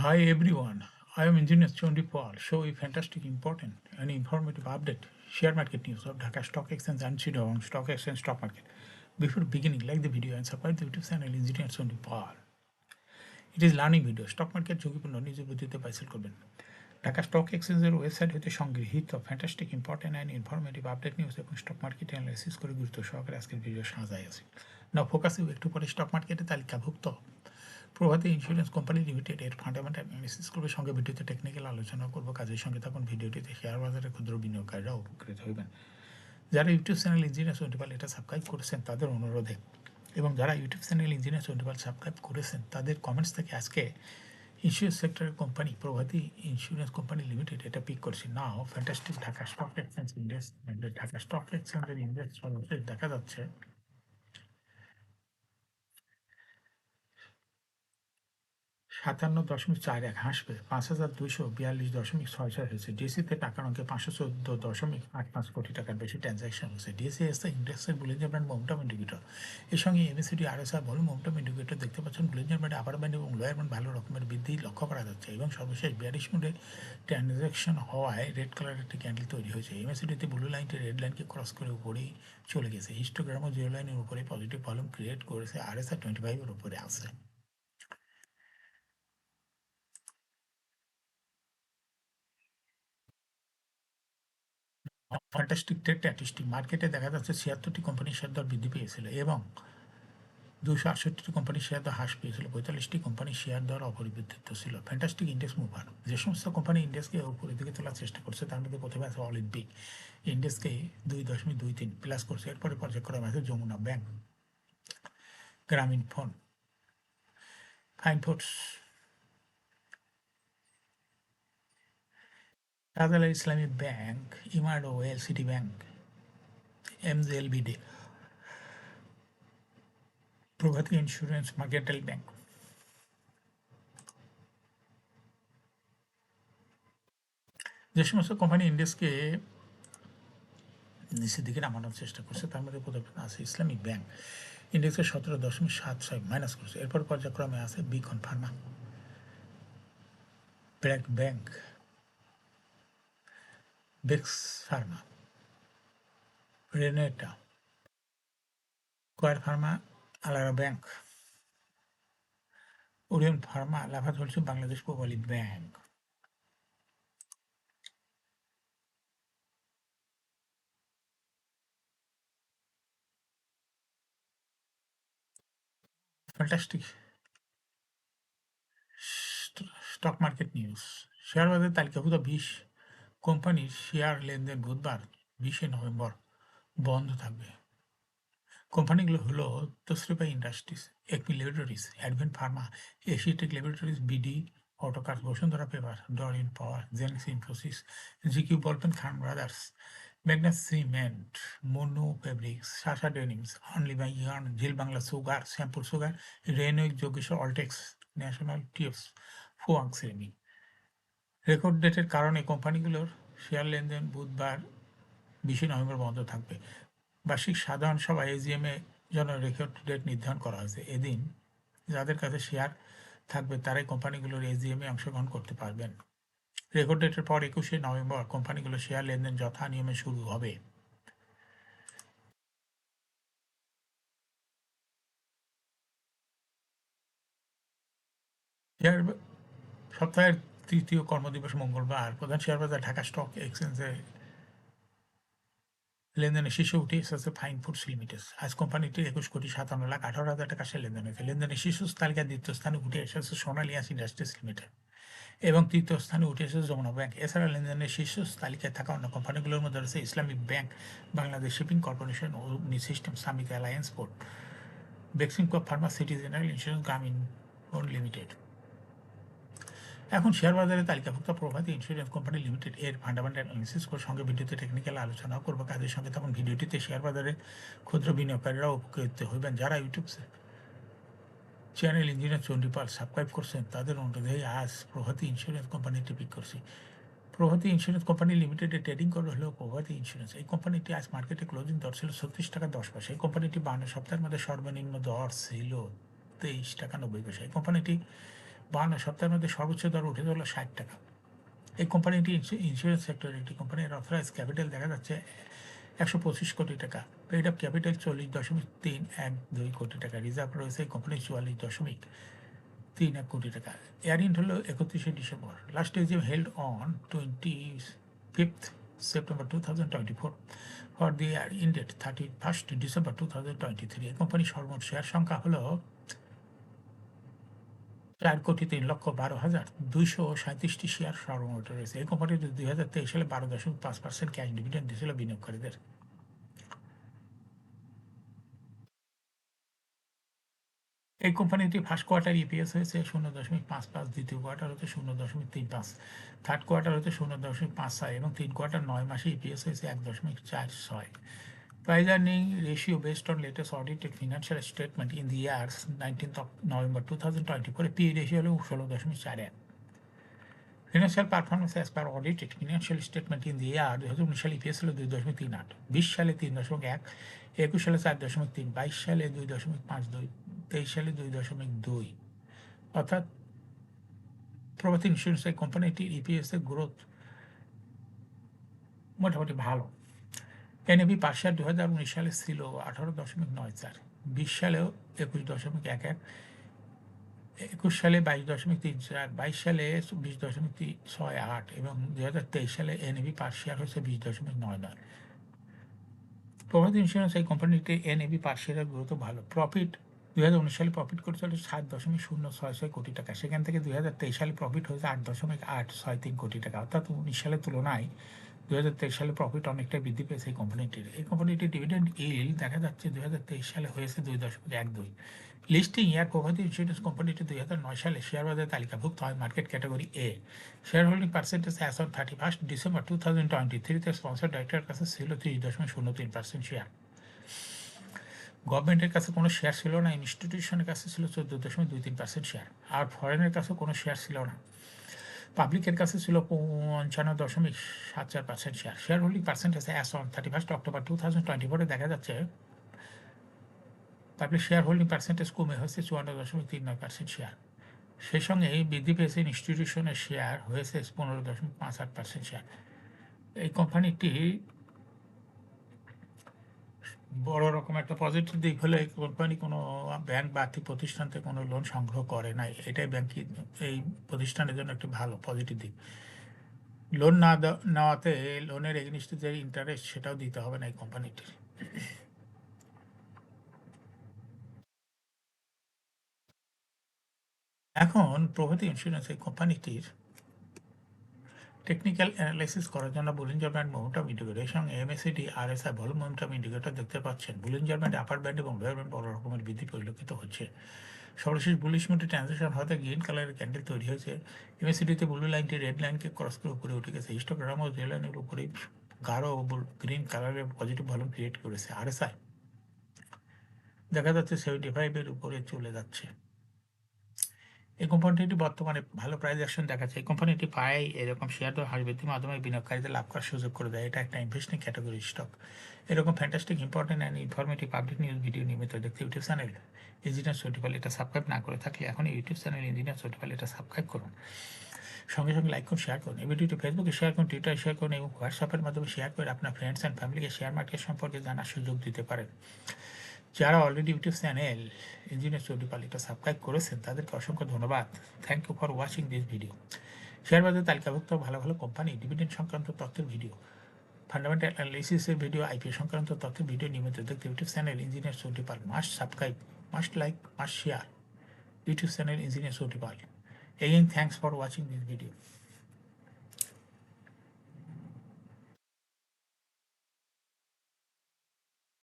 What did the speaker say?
Hi everyone, I am Engineer Chondi Paul. Show a fantastic, important, and informative update. Share market news of Dhaka Stock Exchange and Chittagong Stock Exchange stock market. Before beginning, like the video and subscribe the YouTube channel Engineer Chondi Paul. It is learning video. Stock market ঝুঁকিপূর্ণ নিজের বুদ্ধিতে বাইসেল করবেন। Dhaka stock এক্সচেঞ্জের website হতে সংগৃহীত fantastic important and informative update news এবং stock market analysis করে গুরুত্ব সহকারে আজকের ভিডিও সাজাই আছে। না ফোকাসে একটু পরে স্টক মার্কেটে তালিকাভুক্ত প্রভাতী ইন্স্যুরেন্স কোম্পানি লিমিটেড এর ফান্ডামেন্টাল অ্যানালিসিস করবে, সঙ্গে ভিডিওতে টেকনিক্যাল আলোচনা করব। কাজের সঙ্গে থাকুন ভিডিওটিতে। শেয়ার বাজারে ক্ষুদ্র বিনিয়োগকারীরা উপকৃত হইবেন। যারা ইউটিউব চ্যানেল ইঞ্জিনিয়ার টোয়েন্টি এটা সাবস্ক্রাইব করেছেন তাদের অনুরোধে, এবং যারা YouTube channel engineer twenty subscribe করেছেন তাদের কমেন্টস থেকে আজকে ইন্স্যুরেন্স সেক্টরের company Prabhati insurance company limited এটা পিক করছি। Now fantastic Dhaka stock exchange index, Dhaka stock এক্সচেঞ্জের ইন্ডেক্স সর্বশেষ দেখা যাচ্ছে 57.41 হ্রাস পেয়ে 5,242.66 হয়েছে। ডিএসসিতে টাকার অঙ্কে 514.85 কোটি টাকার বেশি ট্রানজাকশন হয়েছে। ডিএসসি ইন্ডেক্সের বুলিঞ্জার ব্যান্ড মোমেন্টাম ইন্ডিকেটর, এর সঙ্গে MACD RSI volume momentum indicator দেখতে পাচ্ছেন। বুলিঞ্জার ব্যান্ড, আপার ব্যান্ড এবং লোয়ার ব্যান্ড ভালো রকমের বৃদ্ধি লক্ষ্য করা যাচ্ছে, এবং সর্বশেষ বিয়ারিশ মোডে ট্রানজাকশন হওয়ায় রেড কালারের একটি ক্যান্ডেল তৈরি হয়েছে। এমএসিডিতে ব্লু লাইনটি রেড লাইনকে ক্রস করে উপরেই চলে গেছে। হিস্টোগ্রামও জিরো লাইনের উপরে পজিটিভ ভলিউম ক্রিয়েট করেছে। আরএসআই 25 উপরে আছে। ফ্যান্টাস্টিক ট্রেড স্ট্যাটিস্টিক মার্কেটে দেখা যাচ্ছে 76টি কোম্পানির শেয়ার দর বৃদ্ধি পেয়েছিল এবং 268টি কোম্পানির শেয়ার দর হ্রাস পেয়েছিল। 45টি কোম্পানির শেয়ার দর অপরিবর্তিত ছিল। ফ্যান্টাস্টিক ইন্ডেক্স মুভার, যে সমস্ত কোম্পানি ইন্ডেক্সকে উপরের দিকে তোলার চেষ্টা করছে তার মধ্যে প্রথমে আছে অলিম্পিক, ইন্ডেক্সকে 2.23 প্লাস করছে। এরপরে পর্যায়ক্রমে আছে Jamuna bank, Grameen phone, fine foods, Shahjalal Islami bank, emerald oil, city bank, MJLBD, Prabhati insurance, mercantile bank. যে সমস্ত কোম্পানি ইন্ডেক্সকে নিচের দিকে নামানোর চেষ্টা করছে তার মধ্যে প্রথমে আছে ইসলামিক ব্যাংক, ইন্ডেক্সকে 17.76 মাইনাস করছে। এরপর পর্যায়ক্রমে আছে বিকন ফার্মা, ব্র্যাক ব্যাংক, বেক্স ফার্মা, রেনেটা, কোয়ার ফার্মা, আলারা ব্যাংক, ওরিয়ন ফার্মা, লাফাত হচ্ছে Bangladesh Pubali bank. Fantastic stock market news. Share বাজারে তালিকাভুক্ত 20 কোম্পানির শেয়ার লেনদেন বুধবার 20 নভেম্বর বন্ধ থাকবে। কোম্পানিগুলো হলো Tosrifa industries, Acme laboratories, advent pharma, asiatic laboratories, BD autocar, Bashundhara paper, Doreen power, Genex Infosys, GQ ballpen, Khan brothers, ম্যাগনাস cement, mono fabrics, Shasha denims, অনলি বাই yarn, Zeal Bangla sugar, Shyampur sugar, Renwick, Jogeshwar, Alltex, national tubes, ফুয়াং সেমি। রেকর্ড ডেটের কারণে কোম্পানিগুলোর শেয়ার লেনদেন বুধবার 20 নভেম্বর বন্ধ থাকবে। বার্ষিক সাধারণ সভা এজিএমে জন্য রেকর্ড ডেট নির্ধারণ করা হয়েছে। এদিন যাদের কাছে শেয়ার থাকবে তারাই কোম্পানিগুলোর এজিএমে অংশগ্রহণ করতে পারবেন। রেকর্ড ডেটের পর 21 নভেম্বর কোম্পানিগুলোর শেয়ার লেনদেন যথা নিয়মে শুরু হবে। শেয়ার সপ্তাহের তৃতীয় কর্মদিবস মঙ্গলবার প্রধান শেয়ার বাজার ঢাকা স্টক এক্সচেঞ্জে লেনদেনে শীর্ষে উঠে এসেছে ফাইন ফুডস লিমিটেড। আজ কোম্পানিটি 21,57,18,000 টাকা শেয়ার লেনদেন হয়েছে। লেনদেনের শীর্ষ তালিকায় দ্বিতীয় স্থানে উঠে এসেছে সোনালিয়াস ইন্ডাস্ট্রিজ লিমিটেড এবং তৃতীয় স্থানে উঠে এসেছে যমুনা ব্যাংক। এছাড়া লেনদেনের শীর্ষ তালিকায় থাকা অন্য কোম্পানিগুলোর মধ্যে রয়েছে Islamic bank, Bangladesh shipping corporation, Agni system, Summit alliance port, Beximco pharma, city general insurance, Grameen phone limited. এখন শেয়ার বাজারে তালিকাভুক্ত প্রভাতী ইন্স্যুরেন্স কোম্পানি লিমিটেড এর ফান্ডামেন্টাল অ্যানালিসিস করে সঙ্গে ভিডিওতে টেকনিক্যাল আলোচনাও করবো। কাজের সঙ্গে তখন ভিডিওটিতে শেয়ার বাজারে ক্ষুদ্র বিনিয়োগকারীরাও উপকৃত হইবেন। যারা ইউটিউব চ্যানেল ইঞ্জিনিয়ার চণ্ডীপাল সাবস্ক্রাইব করছেন তাদের অনুরোধে আজ প্রভাতী ইন্স্যুরেন্স কোম্পানিটি পিক করছি। প্রভাতী ইন্স্যুরেন্স কোম্পানি লিমিটেডে ট্রেডিং করে হলো প্রভাতী ইন্স্যুরেন্স। এই কোম্পানিটি আজ মার্কেটে ক্লোজিং দর ছিল 36 টাকা 10 পয়সা। এই কোম্পানিটি 52 সপ্তাহের মধ্যে সর্বনিম্ন দর ছিল 23 টাকা 90 পয়সা। এই কোম্পানিটি 52 সপ্তাহের মধ্যে সর্বোচ্চ দর উঠে হলো 60 টাকা। এই কোম্পানিটি ইন্স্যুরেন্স সেক্টরের একটি কোম্পানির অথরাইজ ক্যাপিটাল দেখা যাচ্ছে 125 কোটি টাকা, পেইড আপ ক্যাপিটাল 40.312 কোটি টাকা, রিজার্ভ রয়েছে এই কোম্পানির 44.31 কোটি টাকা। এয়ারিন্ট হলো 31শে December, last AGM held on 25th September 2024 for the year ended 31st December 2023। এই কোম্পানির সর্বমোট শেয়ার সংখ্যা হলো 4,03,12,237টি শেয়ার সর্বমোট রয়েছে। এই কোম্পানিটি 2023 সালে 12.5% ক্যাশ ডিভিডেন্ড দিয়েছিল বিনিয়োগকারীদের। এই কোম্পানিটি ফার্স্ট কোয়ার্টার ইপিএস হয়েছে 0.55, দ্বিতীয় কোয়ার্টার হচ্ছে 0.35, থার্ড কোয়ার্টার হচ্ছে 0.56 এবং 3 কোয়ার্টার 9 মাসে ইপিএস হয়েছে 1.46। Price earning ratio based on latest audited financial statement in the years 19th of November 2024, PE ratio হলো 16.41। Financial performance as per audited financial statement in the year 2019 সালে EPS হলো 2.38, 20 সালে 3.1, 21 সালে 4.3, 22 সালে 2.52, 23 সালে 2.2। অর্থাৎ প্রভাতী ইন্স্যুরেন্স এই কোম্পানিটির ইপিএস এর গ্রোথ মোটামুটি ভালো। এনএবি পার শেয়ার 2019 সালে ছিল 18.94, 20 সালেও 21.11, 21 সালে 22.34, 22 সালে 20.68 এবং 2023 সালে এনএবি পার শেয়ার হচ্ছে 20.99। প্রভাতী ইন্স্যুরেন্স এই কোম্পানিতে এনএবি পার শেয়ারের গ্রোথ ভালো। প্রফিট 2019 সালে প্রফিট করেছিল 7.066 কোটি টাকা, সেখান থেকে 2023 সালে প্রফিট হয়েছে 8.863 কোটি টাকা, অর্থাৎ 19 সালের তুলনায় 2023 সালে প্রফিট অনেকটা বৃদ্ধি পেয়েছে এই কোম্পানিটির। এই কোম্পানিটির ডিভিডেন্ড ইল্ড দেখা যাচ্ছে 2023 সালে হয়েছে 2.12। লিস্টিং ইয়ার প্রভাতী ইন্স্যুরেন্স কোম্পানিটি 2009 সালে শেয়ার বাজারে তালিকাভুক্ত হয় market category A. Share holding percentage as on 31st December 2023 sponsor ডাইরেক্টরের কাছে ছিল 30.03% শেয়ার। গভর্নমেন্টের কাছে কোনো শেয়ার ছিল না, ইনস্টিটিউশনের কাছে ছিল 14.23% শেয়ার, আর ফরেনের কাছে কোনো শেয়ার ছিল না। পাবলিকের কাছে ছিল 55.74% share. Share holding percentage as on 31st October 2024 দেখা যাচ্ছে পাবলিক শেয়ার হোল্ডিং পার্সেন্টেজ কমে হয়েছে 54.39% শেয়ার। সেই সঙ্গে বৃদ্ধি পেয়েছে ইনস্টিটিউশনের শেয়ার হয়েছে 15.58% শেয়ার। এই কোম্পানিটি বড় রকম একটা পজিটিভ দিক হলো এই কোম্পানি কোনো ব্যাংক বা আর্থিক প্রতিষ্ঠান থেকে কোনো লোন সংগ্রহ করে নাই, এটাই ব্যাংকিং এই প্রতিষ্ঠানের জন্য একটি ভালো পজিটিভ দিক। লোন না নেওয়াতে লোনের এগেনিস্টে যে ইন্টারেস্ট সেটাও দিতে হবে না এই কোম্পানিটির। এখন প্রভাতী ইন্স্যুরেন্স এই কোম্পানিটির টেকনিক্যাল অ্যানালাইসিস করার জন্য বুলিঞ্জার ব্যান্ড মোমেন্টাম ইন্ডিকেটর এর সঙ্গে MACD RSI volume momentum indicator দেখতে পাচ্ছেন। বুলিঞ্জার ব্যান্ড আপার ব্যান্ড এবং লোয়ার ব্যান্ড বড় রকমের বৃদ্ধি পরিলক্ষিত হচ্ছে। সর্বশেষ বুলিশ মুডে ট্রানজেকশন হতে গ্রিন কালারের ক্যান্ডেল তৈরি হয়েছে। এমএসিডিতে ব্লু লাইনটি রেড লাইনকে ক্রস করে উপরে উঠে গেছে। হিস্টোগ্রাম ও রেড লাইনের উপরে গাঢ় গ্রিন কালারের পজিটিভ ভলিউম ক্রিয়েট করেছে। আরএসআই দেখা যাচ্ছে 75-এর উপরে চলে যাচ্ছে। এই কোম্পানিটি বর্তমানে ভালো প্রাইস অ্যাকশন দেখাচ্ছে। এই কোম্পানিটি প্রায় এরকম শেয়ার দর হ্রাস বৃদ্ধির মাধ্যমে বিনিয়োগকারীদের লাভ করার সুযোগ করে দেয়। এটা একটা ইনভেস্টিং ক্যাটাগরি স্টক। এরকম fantastic important and informative update news video নিয়মিত দেখতে ইউটিউব চ্যানেল ইঞ্জিনিয়ার সোটিপাল এটা সাবস্ক্রাইব না করে থাকলে এখন ইউটিউব চ্যানেল ইঞ্জিনিয়ার সোটিপাল এটা সাবস্ক্রাইব করুন, সঙ্গে সঙ্গে লাইক করুন, শেয়ার করুন। এই ভিডিওটি ফেসবুকে শেয়ার করুন, টুইটারে শেয়ার করুন এবং হোয়াটসঅ্যাপের মাধ্যমে শেয়ার করে আপনার ফ্রেন্ডস অ্যান্ড ফ্যামিলিকে শেয়ার মার্কেট সম্পর্কে জানার সুযোগ দিতে পারেন। যারা already YouTube channel engineer Sotipal এটা সাবস্ক্রাইব করেছেন তাদেরকে অসংখ্য ধন্যবাদ। Thank you for watching this video. Share বাজারে তালিকাভুক্ত ভালো ভালো কোম্পানি ডিভিডেন্ড সংক্রান্ত তথ্যের ভিডিও, ফান্ডামেন্টাল অ্যানালিসিসের ভিডিও, আইপিও সংক্রান্ত তথ্যের ভিডিও নিয়মিত দেখতে YouTube channel engineer Sotipal must subscribe, must like, must share YouTube channel engineer Sotipal. Again, thanks for watching this video.